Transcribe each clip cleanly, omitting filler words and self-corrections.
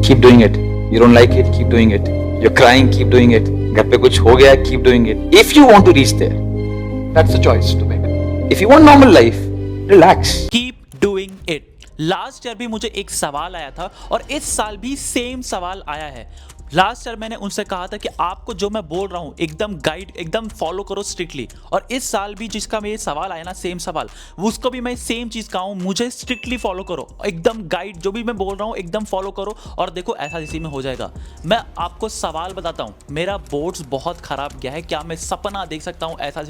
keep doing it. You don't like it, keep doing it. You're crying, keep doing it. घर पे कुछ हो गया, keep doing it. If you want to reach there, that's the choice to make. If you want normal life, relax. Keep doing it. Last year भी मुझे एक सवाल आया था और इस साल भी सेम सवाल आया है। लास्ट ईयर मैंने उनसे कहा था कि आपको जो मैं बोल रहा हूँ एकदम गाइड, एकदम फॉलो करो स्ट्रिक्टली। और इस साल भी जिसका मैं ये सवाल आया ना, सेम सवाल, उसको भी मैं सेम चीज़ कहा हूँ, मुझे स्ट्रिक्टली फॉलो करो, एकदम गाइड, जो भी मैं बोल रहा हूँ एकदम फॉलो करो और देखो ऐसा इसी में हो जाएगा। मैं आपको सवाल बताता हूँ, मेरा बोर्ड्स बहुत ख़राब गया है, क्या मैं सपना देख सकता हूँ ऐसा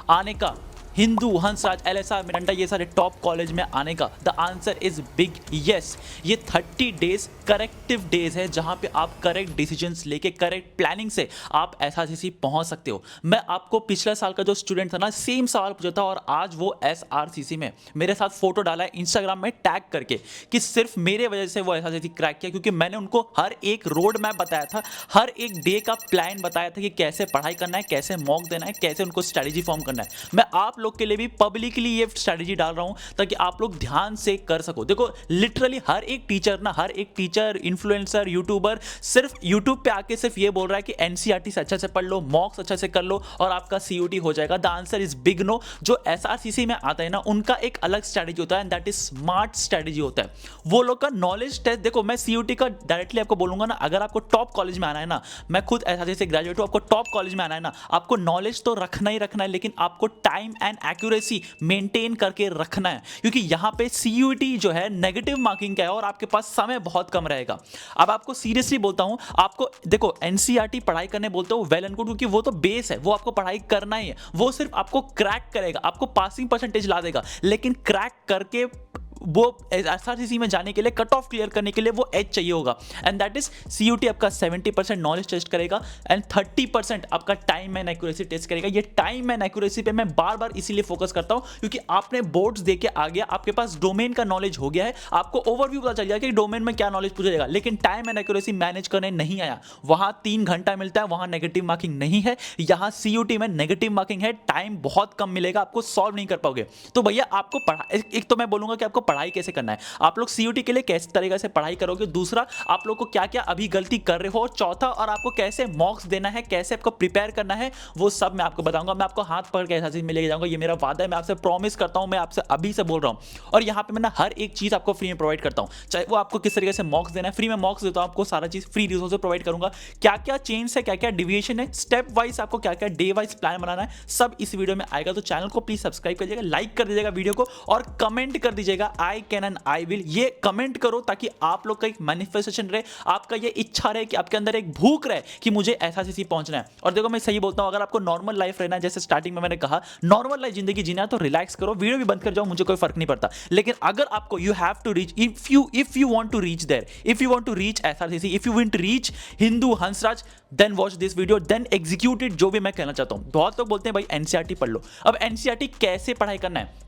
आने का, हिंदू, हंसराज, LSR, मिरांडा, ये सारे टॉप कॉलेज में आने का? The answer is big yes. ये 30 डेज करेक्टिव डेज है जहां पे आप करेक्ट डिसीजंस लेके, करेक्ट प्लानिंग से आप SRCC पहुंच सकते हो। मैं आपको पिछले साल का जो स्टूडेंट था ना, सेम सवाल पूछा था और आज वो SRCC में मेरे साथ फोटो डाला है इंस्टाग्राम में टैग करके कि सिर्फ मेरे वजह से वो SRCC क्रैक किया, क्योंकि मैंने उनको हर एक रोड मैप बताया था, हर एक डे का प्लान बताया था कि कैसे पढ़ाई करना है, कैसे मॉक देना है, कैसे उनको स्ट्रैटेजी फॉर्म करना है। मैं आप लोग के लिए भी पब्लिकली ये स्ट्रैटेजी डाल रहा हूं ताकि आप लोग ध्यान से कर सको। देखो लिटरली हर एक टीचर, इन्फ्लुएंसर, यूट्यूबर सिर्फ यूट्यूब पे आके सिर्फ ये बोल रहा है कि NCERT से अच्छा से पढ़ लो, मॉक्स अच्छा से कर लो और आपका CUT हो जाएगा। The answer is big no. जो SRCC में आता है ना, उनका एक अलग स्ट्रैटेजी होता है and that is smart strategy होता है। वो लोग का नॉलेज टेस्ट, देखो मैं CUT का डायरेक्टली आपको बोलूंगा ना, अगर आपको टॉप कॉलेज में आना है ना, मैं खुद SRCC से ग्रेजुएट हूं, आपको टॉप कॉलेज में आना है ना, आपको नॉलेज तो रखना ही रखना है, लेकिन आपको टाइम एंड एक्यूरेसी मेंटेन करके रखना है, क्योंकि यहां पे CUT जो है नेगेटिव मार्किंग का है और आपके पास समय बहुत कम रहेगा। अब आपको सीरियसली बोलता हूं, आपको देखो NCERT पढ़ाई करने बोलते हो, वेल एंड गुड, क्योंकि वो तो बेस है, वो आपको पढ़ाई करना ही है, वो सिर्फ आपको क्रैक करेगा, आपको पासिंग परसेंटेज ला देगा, लेकिन क्रैक करके वो SRCC में जाने के लिए, कट ऑफ क्लियर करने के लिए वो एज चाहिए होगा एंड दैट इज CUT आपका 70% नॉलेज टेस्ट करेगा एंड 30% आपका टाइम एंड एक्यूरेसी टेस्ट करेगा। ये टाइम एंड एक्यूरेसी पे मैं बार बार इसीलिए फोकस करता हूं क्योंकि आपने बोर्ड्स दे के आ गया, आपके पास डोमेन का नॉलेज हो गया है, आपको ओवरव्यू पता चल गया कि डोमेन में क्या नॉलेज पूछा जाएगा, लेकिन टाइम एंड एक्यूरेसी मैनेज करने नहीं आया। वहां 3 घंटा मिलता है, वहां नेगेटिव मार्किंग नहीं है, यहां CUT में नेगेटिव मार्किंग है, टाइम बहुत कम मिलेगा, आपको सॉल्व नहीं कर पाओगे। तो भैया आपको एक तो मैं बोलूंगा कि आपको पढ़ाई कैसे करना है, आप लोग CUT के लिए कैसे तरीके से पढ़ाई करोगे, दूसरा आप लोग को क्या क्या अभी गलती कर रहे हो, और चौथा और आपको कैसे मॉक्स देना है, कैसे आपको प्रिपेयर करना है, वो सब मैं आपको बताऊंगा। मैं आपको हाथ पकड़ के SRCC में लेके जाऊंगा, ये मेरा वादा है, मैं आपसे प्रॉमिस करता हूं, मैं आपसे अभी से बोल रहा हूं। और यहां पे मैं ना हर एक चीज आपको फ्री में प्रोवाइड करता हूं, चाहे वो आपको किस तरीके से मॉक्स देना है, फ्री में मॉक्स देता हूं, आपको सारा चीज फ्री रिसोर्स प्रोवाइड करूंगा, क्या क्या चेंज है, क्या क्या डिविएशन है, स्टेप वाइज आपको क्या क्या डे वाइज प्लान बनाना है, सब इस वीडियो में आएगा। तो चैनल को प्लीज सब्सक्राइब कर दीजिएगा, लाइक कर दीजिएगा वीडियो को और कमेंट कर दीजिएगा I can and I will. ये कमेंट करो ताकि आप लोग का एक मैनिफेस्टेशन रहे, आपका ये इच्छा रहे कि आपके अंदर एक भूख रहे कि मुझे SRCC पहुंचना है। और देखो मैं सही बोलता हूं, अगर आपको नॉर्मल लाइफ रहना है, जैसे स्टार्टिंग में मैंने कहा नॉर्मल लाइफ जिंदगी जीना है, तो रिलैक्स करो, वीडियो भी बंद कर जाओ, मुझे कोई फर्क नहीं पड़ता। लेकिन अगर आपको you have to reach, if you want to reach there, if you want to reach SRCC, if you want to reach Hindu, Hansraj, then watch this video, then execute it, जो भी मैं कहना चाहता हूं। बहुत लोग बोलते हैं भाई NCERT पढ़ लो। अब NCERT कैसे पढ़ाई करना है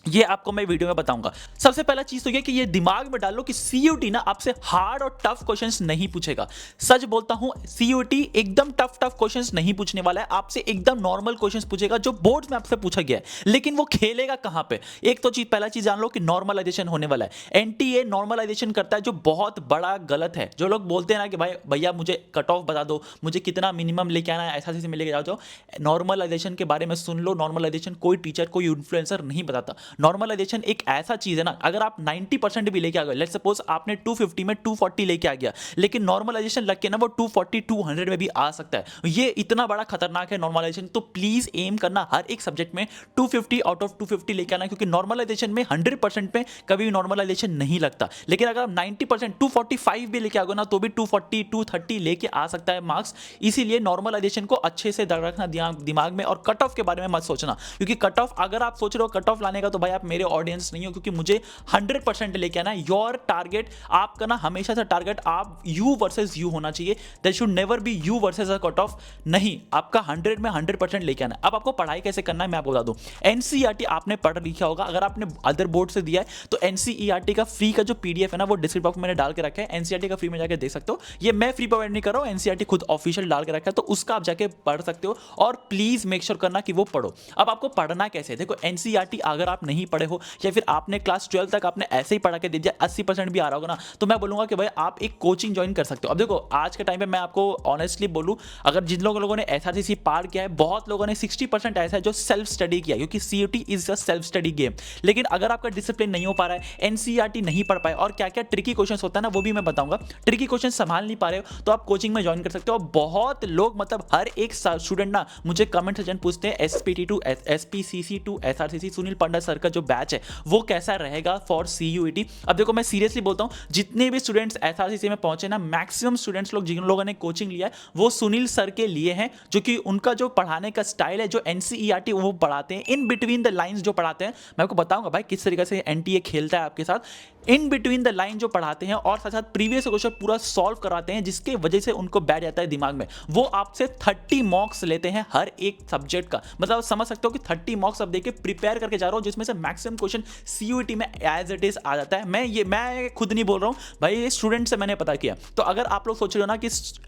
ये आपको मैं वीडियो में बताऊंगा। सबसे पहला चीज तो ये कि ये दिमाग में डालो कि CUT ना आपसे हार्ड और टफ क्वेश्चंस नहीं पूछेगा। सच बोलता हूं, CUT एकदम टफ क्वेश्चंस नहीं पूछने वाला है, आपसे एकदम नॉर्मल क्वेश्चंस पूछेगा जो बोर्ड्स में आपसे पूछा गया है। लेकिन वो खेलेगा कहां पे, एक तो चीज, पहला चीज जान लो कि नॉर्मलाइजेशन होने वाला है। NTA नॉर्मलाइजेशन करता है, जो बहुत बड़ा गलत है। जो लोग बोलते हैं ना कि भाई भैया मुझे कट ऑफ बता दो, मुझे कितना मिनिमम लेके आना है, SRCC में लेके जाओ, नॉर्मलाइजेशन के बारे में सुन लो। नॉर्मलाइजेशन कोई टीचर, कोई इन्फ्लुएंसर नहीं बताता। नॉर्मलाइजेशन एक ऐसा चीज है ना, अगर आप 90% भी लेके आ गए, लेट्स सपोज आपने 250 में 240 लेके आ गया, लेकिन नॉर्मलाइजेशन लग के ना वो 240 200 में भी आ सकता है। ये इतना बड़ा खतरनाक है नॉर्मलाइजेशन। तो प्लीज एम करना हर एक सब्जेक्ट में 250 आउट ऑफ 250 लेके आना, क्योंकि नॉर्मलाइजेशन में 100% में कभी नॉर्मलाइजेशन नहीं लगता। लेकिन अगर आप 90% 245 भी लेके आ गए ना, तो भी 240 230 लेके आ सकता है मार्क्स। इसीलिए नॉर्मलाइजेशन को अच्छे से रखना दिमाग में, और कट ऑफ के बारे में मत सोचना, क्योंकि कट ऑफ अगर आप सोच रहे हो कट ऑफ लाने का, तो भाई आप मेरे ऑडियंस नहीं हो, क्योंकि मुझे 100% लेके आना है। योर टारगेट आपका ना हमेशा से टारगेट आप यू वर्सेस यू होना चाहिए। There should never be you versus a cut off, नहीं, आपका 100 में 100% लेके आना है। अब आपको पढ़ाई कैसे करना है मैं आपको बता दूं। NCERT आपने पढ़ लिखा होगा, अगर आपने अदर बोर्ड से दिया है तो NCERT का फ्री का जो PDF है ना, वो डिस्क्रिप्शन बॉक्स में मैंने डाल के रखा है, NCERT का फ्री में जाकर देख सकते हो। ये मैं फ्री प्रोवाइड नहीं कर रहा हूं, NCERT खुद ऑफिशियल डाल के रखा है, तो उसका आप जाके पढ़ सकते हो। और प्लीज मेक श्योर करना कि वो पढ़ो। अब आपको पढ़ना कैसे, देखो NCERT अगर आप नहीं नहीं पढ़े हो या फिर आपने क्लास 12 तक आपने ऐसे ही पढ़ा के दे दिया, 80% भी आ रहा होगा ना, तो मैं बोलूंगा कि भाई आप एक कोचिंग ज्वाइन कर सकते हो। अब देखो आज के टाइम पे मैं आपको ऑनेस्टली बोलूं, अगर जिन लोगों ने एसआरसीसी पार किया है, बहुत लोगों ने 60% ऐसा है जो सेल्फ स्टडी किया, क्योंकि CUT is a self study game. लेकिन अगर आपका डिसिप्लिन नहीं हो पा रहा है, एनसीईआरटी नहीं पढ़ पाए और क्या क्या ट्रिकी क्वेश्चन होता है ना वो भी मैं बताऊंगा, ट्रिकी क्वेश्चन संभाल नहीं पा रहे हो तो आप कोचिंग में ज्वाइन कर सकते हो। बहुत लोग मतलब हर एक स्टूडेंट ना मुझे कमेंट सेक्शन पूछते हैं SPT to SPCC to SRCC Sunil Panda sir का जो बैच है वो कैसा रहेगा फॉर सीयूईटी। अब देखो मैं सीरियसली बोलता हूं, जितने भी स्टूडेंट्स एसआरसीसी में पहुंचे ना, मैक्सिमम स्टूडेंट्स लोग जिन लोगों ने कोचिंग लिया है वो सुनील सर के लिए हैं, जो कि उनका जो पढ़ाने का स्टाइल है, जो एनसीईआरटी वो पढ़ाते हैं, इन बिटवीन द लाइंस जो पढ़ाते हैं, मैं आपको बताऊंगा भाई किस तरीके से एनटीए खेलता है आपके साथ, इन बिटवीन द लाइन जो पढ़ाते हैं और साथ साथ प्रीवियस क्वेश्चन पूरा सॉल्व कराते हैं, जिसके वजह से उनको बैठ जाता है दिमाग में। वो आपसे 30 मार्क्स लेते हैं हर एक सब्जेक्ट का, मतलब समझ सकते हो कि 30 मार्क्स अब देके प्रिपेयर करके जा रहा हूं, जिसमें से मैक्सिमम क्वेश्चन सीयूईटी में एज इट इज आ जाता है। मैं खुद नहीं बोल रहा हूं भाई, ये स्टूडेंट से मैंने पता किया। तो अगर आप लोग सोच रहे हो ना कि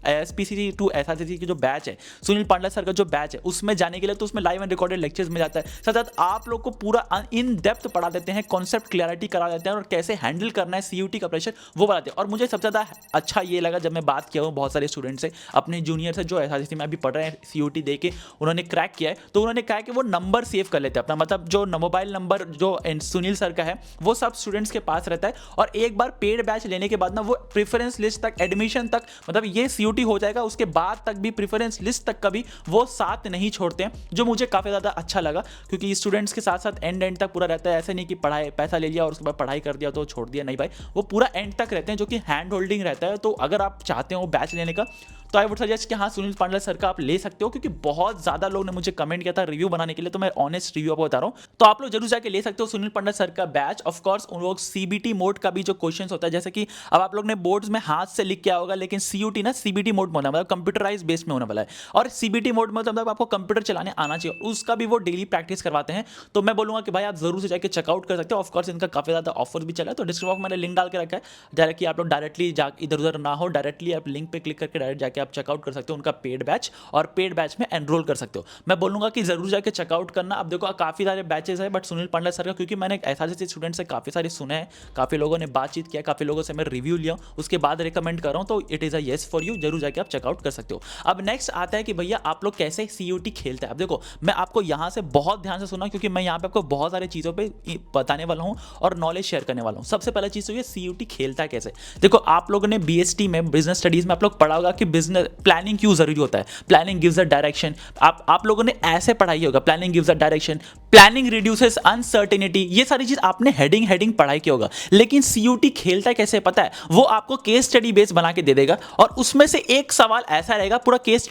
एसपीसीसी टू एसआरसीसी की जो बैच है, सुनील पांडा सर का जो बैच है, उसमें जाने के लिए तो उसमें लाइव एंड रिकॉर्डेड लेक्चर्स में जाता है, साथ साथ आप लोग को पूरा इन डेप्थ पढ़ा देते हैं, कॉन्सेप्ट क्लैरिटी करा देते हैं और कैसे हैंडल करना है सीयूईटी का प्रेशर वो बताते हैं। और मुझे सबसे ज़्यादा अच्छा ये लगा जब मैं बात किया हूँ बहुत सारे स्टूडेंट से, अपने जूनियर से जो एसआरसीसी में अभी पढ़ रहे हैं, सीयूईटी दे के उन्होंने क्रैक किया है, तो उन्होंने कहा कि वो नंबर सेव कर लेते हैं अपना, मतलब जो मोबाइल नंबर जो सुनील सर का है वो सब स्टूडेंट्स के पास रहता है, और एक बार पेड बैच लेने के बाद ना वो प्रेफरेंस लिस्ट तक, एडमिशन तक, मतलब ये सीयूईटी हो जाएगा उसके बाद तक भी प्रेफरेंस लिस्ट तक कभी वो साथ नहीं छोड़ते हैं, जो मुझे काफ़ी ज़्यादा अच्छा लगा, क्योंकि स्टूडेंट्स के साथ साथ एंड तक पूरा रहता है। ऐसे नहीं कि पढ़ाई पैसा ले लिया और उसके बाद पढ़ाई कर दिया तो छोड़ दिया, नहीं भाई, वो पूरा एंड तक रहते हैं, जो कि हैंड होल्डिंग रहता है। तो अगर आप चाहते हो बैच लेने का तो आई वुड सजेस्ट कि हाँ सुनील पांडा सर का आप ले सकते हो, क्योंकि बहुत ज़्यादा लोग ने मुझे कमेंट किया था रिव्यू बनाने के लिए, तो मैं ऑनेस्ट रिव्यू आपको बता रहा हूँ, तो आप लोग जरूर जाके ले सकते हो सुनील पांडा सर का बैच। ऑफ कोर्स उन लोग सीबीटी मोड का भी जो क्वेश्चन होता है, जैसे कि अब आप लोग ने बोर्ड्स में हाथ से लिख किया होगा, लेकिन सीयूटी ना सीबीटी मोड में होना, मतलब कंप्यूटराइज बेस्ड में होने वाला है, और सीबीटी मोड में मतलब आपको कंप्यूटर चलाने आना चाहिए, उसका भी वो डेली प्रैक्टिस करवाते हैं। तो मैं बोलूँगा कि भाई आप जरूर से जाके चेकआउट कर सकते हो। ऑफकोर्स इनका काफ़ी ज़्यादा ऑफर भी चला है, तो डिस्क्रिप्शन में मैंने लिंक डाल के रखा है, डायरेक्टली आप लोग डायरेक्टली जा इधर उधर ना हो, डायरेक्टली आप लिंक पे क्लिक करके डायरेक्ट जाके आप चेकआउट कर सकते हो उनका पेड बैच, और पेड बैच में एनरोल कर सकते हो। मैं बोलूंगा कि जरूर जाके चेकआउट करना। अब देखो काफी सारे बैचेस है, बट सुनील पांडा सर का, क्योंकि मैंने एसआरसीसी स्टूडेंट से काफी सारे सुने हैं, काफी लोगों ने बातचीत किया, काफी लोगों से मैं रिव्यू लिया, उसके बाद रिकमेंड कर रहा हूं, तो it is a yes for you, जरूर जाके आप चेकआउट कर सकते हो। अब नेक्स्ट आता है कि भैया आप लोग कैसे सीयूटी खेलते हैं। अब देखो मैं आपको यहां से बहुत ध्यान से सुना, क्योंकि मैं यहां पे आपको बहुत सारी चीजों पे बताने वाला हूं और नॉलेज शेयर करने वाला हूं। सबसे पहला चीज तो ये सीयूटी खेलता है कैसे। देखो आप लोगों ने बीएसटी में, बिजनेस स्टडीज में आप लोग पढ़ा होगा कि बिजनेस प्लानिंग क्यों जरूरी होता है, प्लानिंग गिव्स अ डायरेक्शन। आप लोगों ने ऐसे पढ़ाई होगा, planning gives a direction, planning reduces uncertainty, ये सारी चीज आपने हेडिंग पढ़ाई की होगा। लेकिन सीयूटी खेलता है कैसे पता है, वो आपको केस स्टडी बेस बना के दे देगा, और उसमें से एक सवाल ऐसा रहेगा, पूरा केस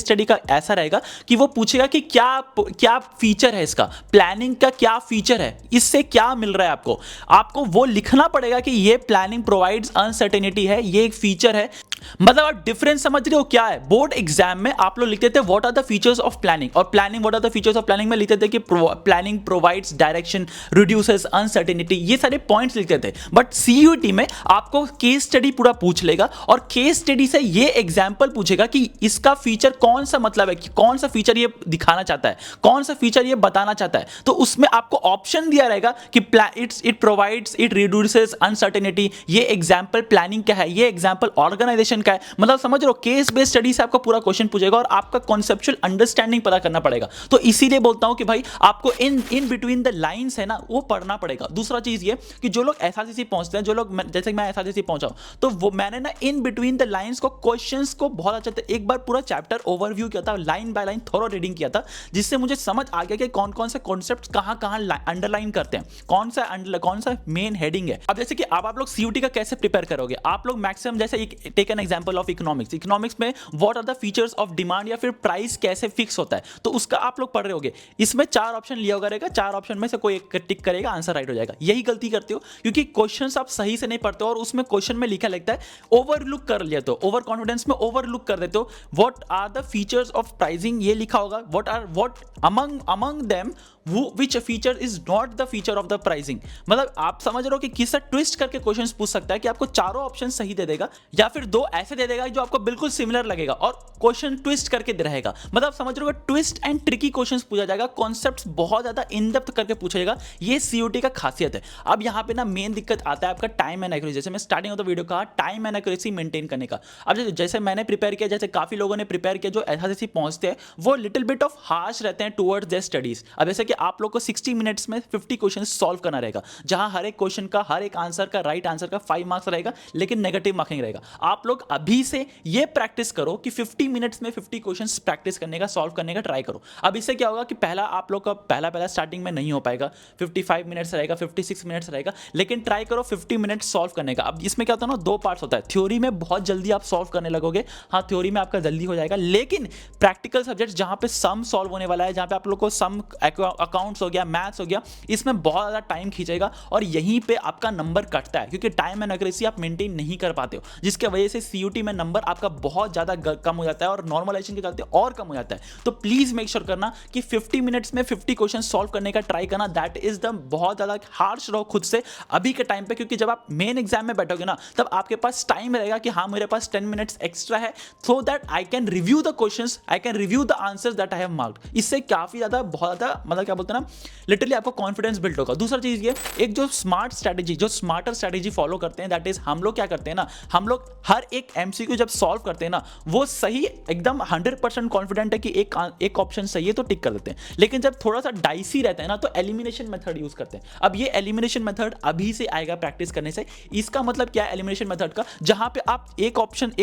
स्टडी का ऐसा रहेगा कि वो पूछेगा कि क्या फीचर है इसका, प्लानिंग का क्या फीचर है, इससे क्या मिल रहा है आपको वो लिखना पड़ेगा कि ये प्लानिंग प्रोवाइड्स अनसर्टेनिटी है, ये एक फीचर है। मतलब आप डिफरेंस समझ रहे हो क्या है। बोर्ड एग्जाम में आप लोग लिखते थे what are the features of planning, और planning what are the features of planning में लिखते थे कि planning provides direction, reduces uncertainty, ये सारे पॉइंट्स लिखते थे। बट सीयूटी में आपको केस स्टडी पूरा पूछ लेगा, और केस स्टडी से ये एग्जाम्पल पूछेगा कि इसका फीचर कौन सा, मतलब है कि कौन सा फीचर ये दिखाना चाहता है, कौन सा फीचर ये बताना चाहता है। तो उसमें आपको ऑप्शन दिया रहेगा कि it provides, it reduces uncertainty, ये एग्जाम्पल प्लानिंग का है, ये एग्जाम्पल ऑर्गेनाइजेशन का है। मतलब समझ रहे हो, केस बेस्ड स्टडी से आपको पूरा क्वेश्चन पूछेगा और आपका कॉन्सेप्चुअल अंडरस्टैंडिंग पता करना पड़ेगा। तो इसीलिए बोलता हूं कि भाई आपको इन बिटवीन द लाइंस है ना, वो पढ़ना पड़ेगा। दूसरा चीज ये कि जो लोग एसआरसीसी पहुंचते हैं, जो लोग जैसे मैं एसआरसीसी पहुंचा हूं, तो वो मैंने ना इन बिटवीन द लाइंस को, क्वेश्चंस को बहुत अच्छे से एक बार पूरा चैप्टर ओवरव्यू किया था, लाइन बाय लाइन थोड़ा रीडिंग किया था, जिससे मुझे समझ आ गया कि कौन कौन से कॉन्सेप्ट कहां अंडरलाइन करते हैं, कौन सा मेन हेडिंग है। अब जैसे कि आप लोग सीयूटी का कैसे प्रिपेयर करोगे, आप लोग मैक्सिमम जैसे take an example of economics में what are the features of demand, या फिर प्राइस कैसे फिक्स होता है, तो उसका आप लोग पढ़ रहे होगे। इसमें 4 ऑप्शन लिया होगा रहेगा, 4 ऑप्शन में से कोई एक टिक करेगा, आंसर राइट हो जाएगा। यही गलती करते हो, क्योंकि क्वेश्चंस आप सही से नहीं पढ़ते हो, और उसमें क्वेश्चन में लिखा लगता है, ओवरलुक कर लेते हो, ओवर कॉन्फिडेंस में ओवरलुक कर देते हो। What are the features of pricing, ये लिखा होगा, what among them which feature is not the feature of the pricing। मतलब आप समझ रहे हो कि किस ट्विस्ट करके क्वेश्चंस पूछ सकता है कि आपको चारों ऑप्शन सही दे देगा, या फिर 2 ऐसे दे देगा जो आपको बिल्कुल सिमिलर लगेगा और क्वेश्चन ट्विस्ट करके दे रहेगा। मतलब समझ रहे हो, ट्विस्ट एंड ट्रिकी क्वेश्चंस पूछा जाएगा, कॉन्सेप्ट्स बहुत ज्यादा इन डेप्थ करके पूछा जाएगा। ये सीयूटी का खासियत है। अब यहाँ पे ना मेन दिक्कत आता है आपका टाइम एंड एक्यूरेसी। जैसे मैं स्टार्टिंग ऑफ द वीडियो कहा, टाइम एंड एक्यूरेसी मेंटेन करने का। अब जैसे मैंने प्रिपेयर किया, जैसे काफी लोगों ने प्रिपेयर किया, जो एसएससी पहुंचते हैं वो लिटिल बिट ऑफ हार्श रहते हैं टुवर्ड्स देयर स्टडीज। अब जैसे कि आप लोग को 60 मिनट्स में 50 क्वेश्चन सॉल्व करना रहेगा, जहां हर एक क्वेश्चन का, हर एक आंसर का, राइट आंसर का 5 मार्क्स रहेगा, लेकिन नेगेटिव मार्किंग रहेगा। आप लोग अभी से ये प्रैक्टिस करो कि 50 मिनट्स में 50 क्वेश्चंस प्रैक्टिस करने का, सॉल्व करने का ट्राई करो। अब इससे क्या होगा कि पहला आप लोग का पहला स्टार्टिंग में नहीं हो पाएगा, 55 मिनट्स रहेगा, 56 मिनट्स रहेगा, लेकिन ट्राई करो 50 मिनट्स सॉल्व करने का। अब इसमें क्या होता है ना, 2 पार्ट्स होता है। थ्योरी में बहुत जल्दी आप सॉल्व करने लगोगे, हाँ थ्योरी में आपका जल्दी हो जाएगा, लेकिन प्रैक्टिकल सब्जेक्ट जहां पे सम सॉल्व होने वाला है, जहां पे आप लोग को सम, अकाउंट्स हो गया, मैथ्स हो गया, इसमें बहुत ज्यादा टाइम खींचेगा और यहीं पे आपका नंबर कटता है, क्योंकि टाइम एंड एक्यूरेसी आप मेंटेन नहीं कर पाते हो, जिसके वजह से सीयूटी में नंबर आपका बहुत ज्यादा कम हो जाता है और नॉर्मलाइजेशन के चलते और कम हो जाता है। तो प्लीज मेक श्योर करना कि 50 मिनट्स में 50 क्वेश्चन सॉल्व करने का ट्राई करना। दैट इज द बहुत ज्यादा हार्श रहो खुद से अभी के टाइम पे, क्योंकि जब आप मेन एग्जाम में बैठोगे ना, तब आपके पास टाइम रहेगा कि हाँ मेरे पास 10 मिनट्स एक्स्ट्रा है, so that I can review the questions, I can review the answers that I have marked. इससे काफी ज्यादा, बहुत ज्यादा, मतलब क्या बोलते हैं ना, लिटरली आपको कॉन्फिडेंस बिल्ड होगा। दूसरा चीज ये, एक जो स्मार्ट स्ट्रेटेजी, जो स्मार्टर स्ट्रेटेजी फॉलो करते हैं, दैट इज हम लोग क्या करते हैं ना, हम लोग हर एक एमसीक्यू जब सॉल्व करते हैं ना, वो सही एकदम 100% कॉन्फिडेंट है कि एक ऑप्शन सही है तो टिक कर देते हैं। लेकिन जब थोड़ा सा डाइसी रहता है ना, तो एलिमिनेशन मेथड यूज करते हैं। अब ये एलिमिनेशन मेथड अभी से आएगा प्रैक्टिस करने से। इसका मतलब क्या है एलिमिनेशन मेथड का, जहां पे आप एक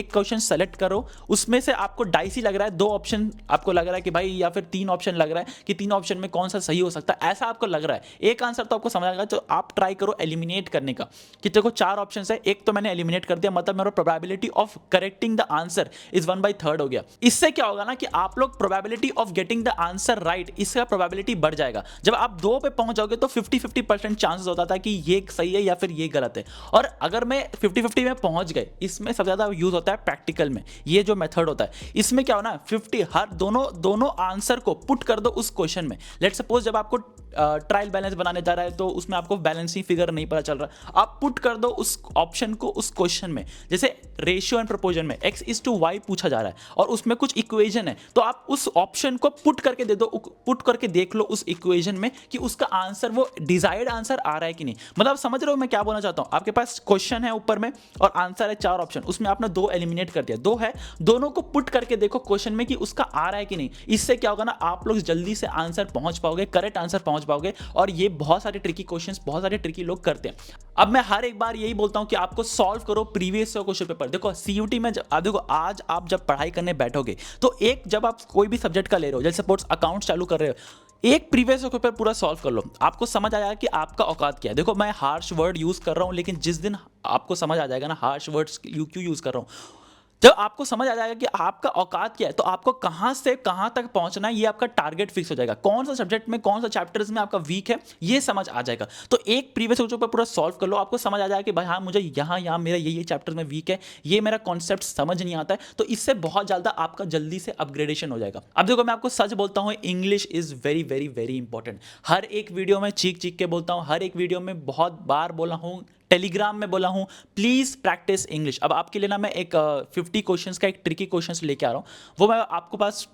क्वेश्चन सेलेक्ट करो, उसमें से आपको डाइसी लग रहा है, 2 ऑप्शन आपको लग रहा है कि भाई, या फिर 3 ऑप्शन लग रहा है कि 3 ऑप्शन में कौन सा सही हो सकता है, ऐसा आपको लग रहा है। एक आंसर तो आपको समझ आएगा, तो आप ट्राई करो एलिमिनेट करने का, कि देखो 4 ऑप्शन है, एक तो मैंने एलिमिनेट कर दिया, मतलब मेरा probability of correcting the answer is 1/3 हो गया। इससे क्या होगा ना कि आप लोग probability of getting the answer right, इसका प्रोबेबिलिटी बढ़ जाएगा। जब आप 2 पे पहुंच जाओगे तो 50-50% चांसेस होता था कि ये सही है या फिर ये गलत है। और अगर मैं 50-50 में पहुंच गए, इसमें सबसे ज्यादा यूज होता है प्रैक्टिकल में, ये जो मेथड होता है, इसमें क्या हो ना, 50 हर दोनों आंसर को पुट कर दो उस क्वेश्चन में। लेट सपोज जब आपको ट्रायल बैलेंस बनाने जा रहा है, तो उसमें आपको बैलेंसिंग फिगर नहीं पता चल रहा, आप पुट कर दो उस ऑप्शन को उस क्वेश्चन में। जैसे रेशियो एंड प्रोपोर्शन में x:y पूछा जा रहा है और उसमें कुछ इक्वेशन है, तो आप उस ऑप्शन को पुट करके दे दो, पुट करके देख लो उस इक्वेशन में कि उसका आंसर, वो डिजायर्ड आंसर आ रहा है कि नहीं। मतलब समझ रहे हो मैं क्या बोलना चाहता हूं। आपके पास क्वेश्चन है ऊपर में और आंसर है 4 ऑप्शन, उसमें आपने 2 एलिमिनेट कर दिया, 2 है, दोनों को पुट करके देखो क्वेश्चन में कि उसका आ रहा है कि नहीं। इससे क्या होगा ना, आप लोग जल्दी से आंसर पहुंच पाओगे, करेक्ट आंसर पहुंच पाओगे। और ये बहुत सारे ट्रिकी क्वेश्चंस, बहुत सारे ट्रिकी लोग करते हैं। अब मैं हर एक बार यही बोलता हूं कि आपको सॉल्व करो प्रीवियस क्वेश्चन पेपर। देखो सीयूटी में देखो, आज आप जब पढ़ाई करने बैठोगे, तो एक जब आप कोई भी सब्जेक्ट का ले रहे हो, जैसे सपोज अकाउंट्स चालू कर रहे हो, एक प्रीवियस पेपर पूरा सॉल्व कर लो, आपको समझ आ जाएगा कि आपका औकात क्या है। देखो मैं हार्श वर्ड यूज कर रहा हूं, लेकिन जिस दिन आपको समझ आ जाएगा ना हार्श वर्ड्स क्यों यूज कर रहा हूं, जब आपको समझ आ जाएगा कि आपका औकात क्या है, तो आपको कहां से कहां तक पहुंचना है, ये आपका टारगेट फिक्स हो जाएगा। कौन सा सब्जेक्ट में, कौन सा चैप्टर्स में आपका वीक है, ये समझ आ जाएगा। तो एक प्रीवियस क्वेश्चन पर पूरा सॉल्व कर लो, आपको समझ आ जाएगा कि भाई हाँ, मुझे यहाँ मेरा ये चैप्टर में वीक है, ये मेरा कॉन्सेप्ट समझ नहीं आता है। तो इससे बहुत ज्यादा आपका जल्दी से अपग्रेडेशन हो जाएगा। अब देखो मैं आपको सच बोलता हूँ, English is very very very important. हर एक वीडियो में चीख के बोलता हूँ, हर एक वीडियो में बहुत बार बोला हूँ, टेलीग्राम में बोला हूं, प्लीज प्रैक्टिस इंग्लिश। अब आपके लिए ना मैं एक 50 क्वेश्चंस का एक ट्रिकी क्वेश्चंस लेके आ रहा हूं, वो मैं आपको पास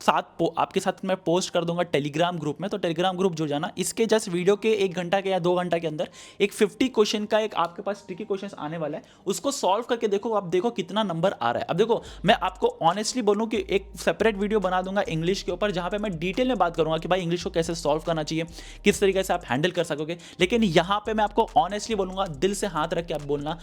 आपके साथ मैं पोस्ट कर दूंगा टेलीग्राम ग्रुप में। तो टेलीग्राम ग्रुप जुड़ जाना। इसके जस्ट वीडियो के 1 घंटा के या 2 घंटा के अंदर एक 50 क्वेश्चन का एक आपके पास ट्रिकी क्वेश्चंस आने वाला है, उसको सॉल्व करके देखो, आप देखो कितना नंबर आ रहा है। अब देखो मैं आपको ऑनेस्टली बोलूं कि एक सेपरेट वीडियो बना दूंगा इंग्लिश के ऊपर, जहां पे मैं डिटेल में बात करूंगा कि भाई इंग्लिश को कैसे सॉल्व करना चाहिए, किस तरीके से आप हैंडल कर सकोगे। लेकिन यहां पे मैं आपको ऑनेस्टली बोलूंगा, दिल से हाथ रख के आप बोलना,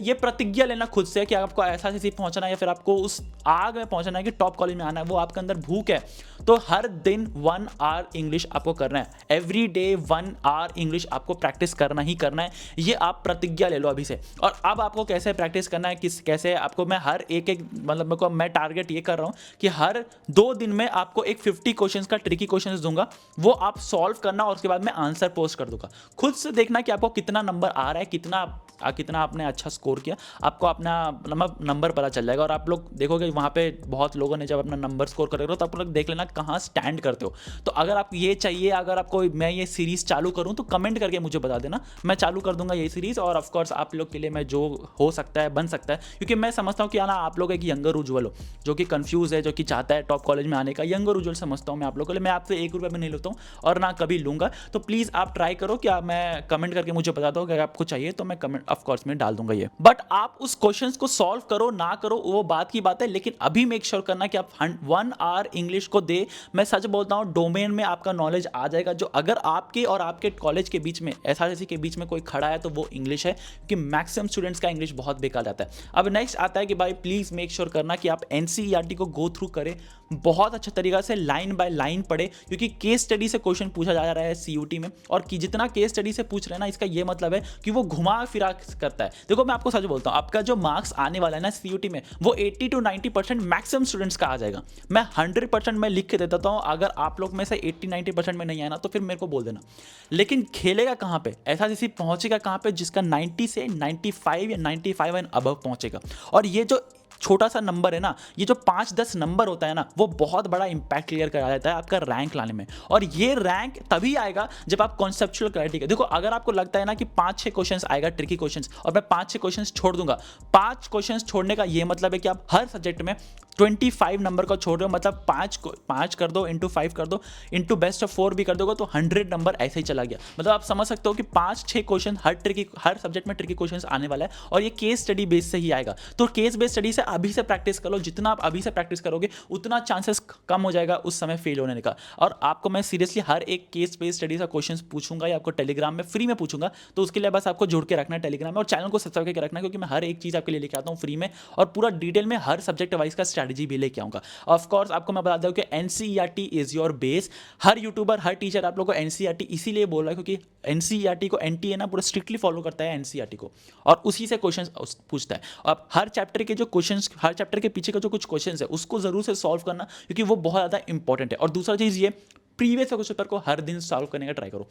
ये प्रतिज्ञा लेना खुद से कि आपको ऐसा ऐसी पहुंचना है या फिर आपको उस आग में पहुंचना है कि टॉप कॉलेज में आना है, वो आपके अंदर भूख है, तो हर दिन 1 आवर इंग्लिश आपको करना है। एवरी डे 1 आवर इंग्लिश आपको प्रैक्टिस करना ही करना है। ये आप प्रतिज्ञा ले लो अभी से। और अब आपको कैसे प्रैक्टिस करना है, कैसे आपको मैं हर एक मतलब मैं टारगेट ये कर रहा हूं कि हर 2 दिन में आपको एक 50 क्वेश्चंस का ट्रिकी क्वेश्चंस दूंगा, वो आप सॉल्व करना और उसके बाद मैं आंसर पोस्ट कर दूंगा। खुद से देखना कि आपको कितना नंबर आ रहा है, कितना कितना आपने अच्छा स्कोर किया, आपको अपना नंबर पता चल जाएगा। और आप लोग देखोगे वहाँ पे बहुत लोगों ने जब अपना नंबर स्कोर करेगा तो आप लोग देख लेना कहाँ स्टैंड करते हो। तो अगर आप ये चाहिए, अगर आपको मैं ये सीरीज़ चालू करूँ तो कमेंट करके मुझे बता देना, मैं चालू कर दूंगा ये सीरीज़। और ऑफकोर्स आप लोग के लिए मैं जो हो सकता है बन सकता है, क्योंकि मैं समझता हूँ कि ना आप लोग एक यंगर उज्जवल हो जो कि कंफ्यूज है, जो कि चाहता है टॉप कॉलेज में आने का। यंगर उज्जवल समझता हूँ मैं आप लोगों के लिए। मैं आपसे 1 रुपये में नहीं लेता हूँ और ना कभी लूँगा। तो प्लीज़ आप ट्राई करो कि मैं कमेंट करके मुझे बता दो, अगर आपको चाहिए तो मैं कमेंट ऑफकोर्स में डाल दूंगा ये। बट आप उस क्वेश्चन को सॉल्व करो ना करो वो बात की बात है, लेकिन अभी मेक श्योर करना कि आप 1 आवर इंग्लिश को दे। मैं सच बोलता हूँ, डोमेन में आपका नॉलेज आ जाएगा। जो अगर आपके और आपके कॉलेज के बीच में, एसआरसीसी के बीच में कोई खड़ा है तो वो इंग्लिश है, क्योंकि मैक्सिमम स्टूडेंट्स का इंग्लिश बहुत बेकार जाता है। अब नेक्स्ट आता है कि भाई प्लीज़ मेक श्योर करना कि आप एनसीईआरटी को गो थ्रू करें, बहुत अच्छा तरीका से लाइन बाय लाइन पढ़े, क्योंकि केस स्टडी से क्वेश्चन पूछा जा रहा है सीयूटी में। और कि जितना केस स्टडी से पूछ रहे हैं ना, इसका ये मतलब है कि वो घुमा फिरा करता है। देखो मैं आपको सच बोलता हूँ, आपका जो मार्क्स आने वाला है ना सीयूटी में, वो 80 to 90% मैक्सिमम स्टूडेंट्स का आ जाएगा। मैं 100% मैं लिख के देता हूँ। अगर आप लोग में से 80-90% में नहीं आया ना तो फिर मेरे को बोल देना। लेकिन खेलेगा कहाँ पे, एसआरसीसी पहुंचेगा कहाँ पे, जिसका 90 से 95 या 95 एंड अबव पहुंचेगा। और ये जो छोटा सा नंबर है ना, ये जो 5-10 नंबर होता है ना, वो बहुत बड़ा इंपैक्ट क्लियर करा देता है आपका रैंक लाने में। और ये रैंक तभी आएगा जब आप कॉन्सेप्चुअल क्लैरिटी का देखो। अगर आपको लगता है ना कि 5-6 क्वेश्चंस आएगा ट्रिकी क्वेश्चंस और मैं 5-6 क्वेश्चंस छोड़ दूंगा, 5 क्वेश्चंस छोड़ने का ये मतलब है कि आप हर सब्जेक्ट में 25 नंबर को छोड़ रहे हो। मतलब 5 कर दो, इंटू 5 कर दो, इंटू बेस्ट ऑफ 4 भी कर दोगे तो 100 नंबर ऐसे ही चला गया। मतलब आप समझ सकते हो कि 5-6 क्वेश्चन हर सब्जेक्ट में ट्रिकी क्वेश्चन आने वाला है। और ये केस स्टडी बेस से ही आएगा। तो केस बेस्ड स्टडी से अभी से प्रैक्टिस करो। जितना आप अभी से प्रैक्टिस करोगे उतना चांसेस कम हो जाएगा उस समय फेल होने का। और आपको मैं सीरियसली हर एक केस बेस्ड स्टडी का क्वेश्चन पूछूंगा या आपको टेलीग्राम में फ्री में पूछूंगा। तो उसके लिए बस आपको जुड़ के रखना है टेलीग्राम में और चैनल को सब्सक्राइब करके रखना है, क्योंकि मैं हर एक चीज़ आपके लिए लेके आता हूँ फ्री में और पूरा डिटेल में हर सब्जेक्ट वाइज का स्ट्रैटेजी भी लेके आऊंगा। ऑफ कोर्स आपको मैं बता दूं कि NCERT is your base. Her YouTuber, her teacher आप लोगों को एनसीईआरटी इसीलिए बोल रहा है क्योंकि एनसीईआरटी को एनटीए ना पूरा स्ट्रिक्टली फॉलो करता है एनसीईआरटी को, और उसी से क्वेश्चन पूछता है। अब हर चैप्टर के जो क्वेश्चंस, हर चैप्टर के पीछे का जो कुछ क्वेश्चंस है उसको जरूर से सॉल्व करना, क्योंकि वो बहुत ज़्यादा इंपॉर्टेंट है। और दूसरा चीज़ ये, प्रीवियस क्वेश्चन पेपर को हर दिन सॉल्व करने का ट्राई करो।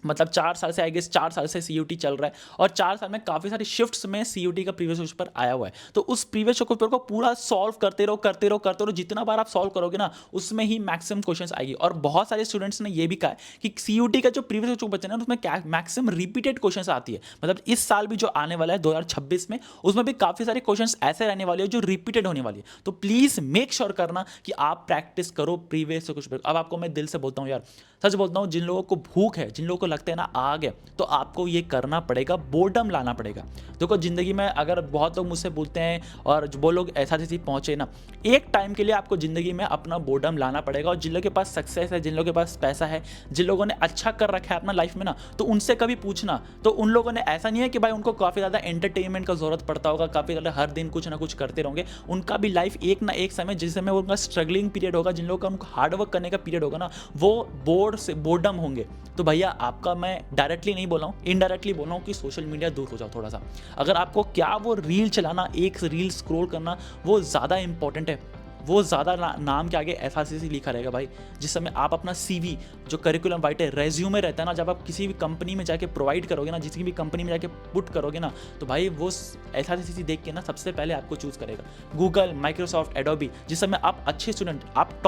मतलब 4 साल से, आई गेस 4 साल से सीयूटी चल रहा है और 4 साल में काफ़ी सारी शिफ्ट्स में सीयूटी का प्रीवियस क्वेश्चन पेपर आया हुआ है। तो उस प्रीवियस क्वेश्चन पेपर को पूरा सॉल्व करते रहो। जितना बार आप सॉल्व करोगे ना, उसमें ही मैक्सिमम क्वेश्चंस आएगी। और बहुत सारे स्टूडेंट्स ने ये भी कहा है कि सीयूटी का जो प्रीवियस क्वेश्चन पेपर है ना, उसमें मैक्सिमम रिपीटेड क्वेश्चंस आती है। मतलब इस साल भी जो आने वाला है 2026 में, उसमें भी काफ़ी सारे क्वेश्चंस ऐसे रहने वाले हैं जो रिपीटेड होने वाली है। तो प्लीज़ मेक श्योर करना कि आप प्रैक्टिस करो प्रीवियस क्वेश्चन पेपर। अब आपको मैं दिल से बोलता हूँ यार, सच बोलता हूँ, जिन लोगों को भूख है, जिन लोगों को लगता है ना आग है, तो आपको ये करना पड़ेगा, बोर्डम लाना पड़ेगा। देखो ज़िंदगी में अगर बहुत लोग मुझसे बोलते हैं और वो लोग ऐसा जैसे पहुँचे ना, एक टाइम के लिए आपको ज़िंदगी में अपना बोर्डम लाना पड़ेगा। और जिन लोगों के पास सक्सेस है, जिन लोगों के पास पैसा है, जिन लोगों ने अच्छा कर रखा है अपना लाइफ में ना, तो उनसे कभी पूछना। तो उन लोगों ने, ऐसा नहीं है कि भाई उनको काफ़ी ज़्यादा एंटरटेनमेंट का ज़रूरत पड़ता होगा, काफ़ी ज़्यादा हर दिन कुछ ना कुछ करते रहेंगे। उनका भी लाइफ एक ना एक समय, जिस समय उनका स्ट्रगलिंग पीरियड होगा, जिन लोगों का उनको हार्डवर्क करने का पीरियड होगा ना, वो बोर्डम होंगे। तो भैया आपका, मैं डायरेक्टली नहीं बोल रहा हूँ, इनडायरेक्टली बोल रहा हूँ कि सोशल मीडिया दूर हो जाओ थोड़ा सा। अगर आपको क्या वो रील चलाना, एक रील स्क्रॉल करना, वो ज़्यादा इंपॉर्टेंट है, वो ज़्यादा नाम के आगे एसआरसीसी लिखा रहेगा भाई। जिस समय आप अपना सीवी, जो करिकुलम वाइटे, रेज्यूमे रहता है ना, जब आप किसी भी कंपनी में जाके प्रोवाइड करोगे ना, जिसकी भी कंपनी में जाके पुट करोगे ना, तो भाई वो एसआरसीसी देख के ना सबसे पहले आपको चूज़ करेगा। Google, Microsoft, Adobe. जिस समय आप अच्छे स्टूडेंट, आप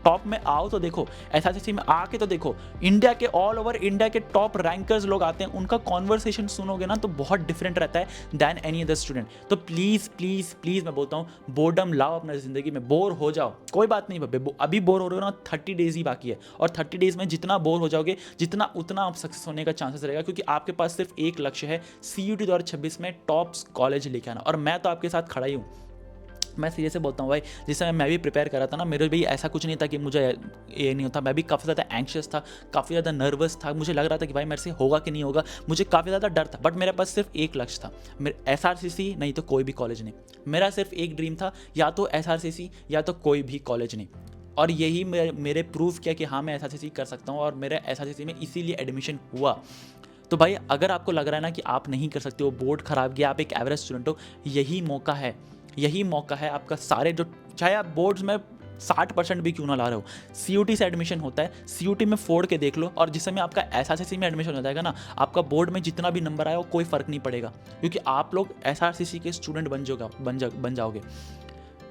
टॉप में आओ तो देखो, एसआरसीसी में आके तो देखो, इंडिया के, ऑल ओवर इंडिया के टॉप रैंकर्स लोग आते हैं, उनका कॉन्वर्सेशन सुनोगे ना तो बहुत डिफरेंट रहता है दैन एनी अदर स्टूडेंट। तो प्लीज़ प्लीज़ प्लीज़ मैं बोलता हूँ, बोर्डम लाओ अपना ज़िंदगी में। बोर हो जाओ, कोई बात नहीं भाई, अभी बोर हो रहे हो ना, 30 डेज ही बाकी है, और 30 डेज में जितना बोर हो जाओगे, जितना उतना आप सक्सेस होने का चांसेस रहेगा, क्योंकि आपके पास सिर्फ एक लक्ष्य है, सीयूटी 2026 में टॉप कॉलेज लेके आना। और मैं तो आपके साथ खड़ा ही हूँ। मैं सीरियस से बोलता हूँ भाई, जिस समय मैं भी प्रिपेयर कर रहा था ना, मेरे भी ऐसा कुछ नहीं था कि मुझे ये नहीं होता। मैं भी काफ़ी ज़्यादा एंग्शियस था, काफ़ी ज़्यादा नर्वस था। मुझे लग रहा था कि भाई मेरे से होगा कि नहीं होगा, मुझे काफ़ी ज़्यादा डर था। बट मेरे पास सिर्फ एक लक्ष्य था, मेरे एसआरसीसी नहीं तो कोई भी कॉलेज नहीं। मेरा सिर्फ एक ड्रीम था, या तो एसआरसीसी या तो कोई भी कॉलेज नहीं। और यही मेरे प्रूफ किया कि हाँ मैं एसआरसीसी कर सकता हूँ, और मेरे एसआरसीसी में इसीलिए एडमिशन हुआ। तो भाई अगर आपको लग रहा है ना कि आप नहीं कर सकते हो, बोर्ड खराब गया, आप एक एवरेज स्टूडेंट हो, यही मौका है आपका। सारे जो, चाहे आप बोर्ड्स में 60% भी क्यों ना ला रहे हो, CUT से एडमिशन होता है, CUT में फोड़ के देख लो, और जिस समय आपका SRCC में एडमिशन हो जाएगा ना, आपका बोर्ड में जितना भी नंबर आया वो कोई फ़र्क नहीं पड़ेगा, क्योंकि आप लोग SRCC के स्टूडेंट बन जाओगे।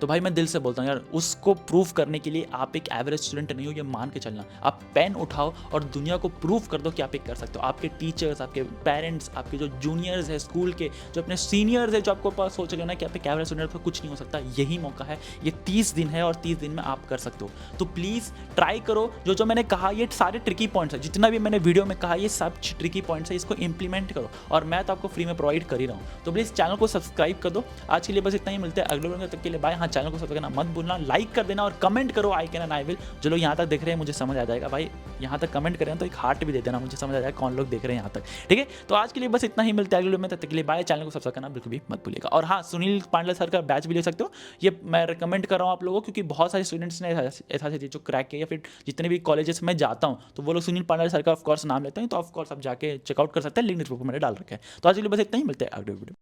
तो भाई मैं दिल से बोलता हूँ यार, उसको प्रूव करने के लिए आप एक एवरेज स्टूडेंट नहीं हो, ये मान के चलना। आप पेन उठाओ और दुनिया को प्रूव कर दो कि आप एक कर सकते हो। आपके टीचर्स, आपके पेरेंट्स, आपके जो जूनियर्स है स्कूल के, जो अपने सीनियर्स है, जो आपको पास सोच रहे हो ना कि आप एक एवरेज स्टूडेंट पर कुछ नहीं हो सकता, यही मौका है। ये 30 दिन है और 30 दिन में आप कर सकते हो। तो प्लीज़ ट्राई करो। जो जो मैंने कहा ये सारे ट्रिकी पॉइंट्स है, जितना भी मैंने वीडियो में कहा ये सब ट्रिकी पॉइंट्स है, इसको इंप्लीमेंट करो, और मैं तो आपको फ्री में प्रोवाइड कर ही रहा हूँ। तो प्लीज़ चैनल को सब्सक्राइब कर दो। आज के लिए बस इतना ही, मिलते हैं अगले वीडियो में, तब तक के लिए बाय। हाँ, चैनल को सब्सक्राइब करना मत भूलना, लाइक कर देना और कमेंट करो I can and I will. जो लोग यहाँ तक देख रहे हैं मुझे समझ आ जाएगा भाई, यहाँ तक कमेंट करें तो एक हार्ट भी दे देना, मुझे समझ आ जाएगा कौन लोग देख रहे हैं यहाँ तक, ठीक है। तो आज के लिए बस इतना ही, मिलते हैं अगले वीडियो में, तब तक के लिए बाय। चैनल को सब्सक्राइब करना बिल्कुल भी मत भूलिएगा। और हाँ, सुनील पांडे सर का बैच भी ले सकते हो, ये मैं रिकमेंड कर रहा हूँ आप लोगों को, क्योंकि बहुत सारे स्टूडेंट्स ने ऐसा जो क्रैक किया, या फिर जितने भी कॉलेजेस में जाता हूँ तो वो लोग सुनील पांडे सर का ऑफकोर्स नाम लेते हैं, तो ऑफकोर्स आप जाके चेकआउट कर सकते हैं, लिंक डिस्क्रिप्शन में मैंने डाल रखा है। तो आज के लिए बस इतना ही, मिलते हैं अगले वीडियो।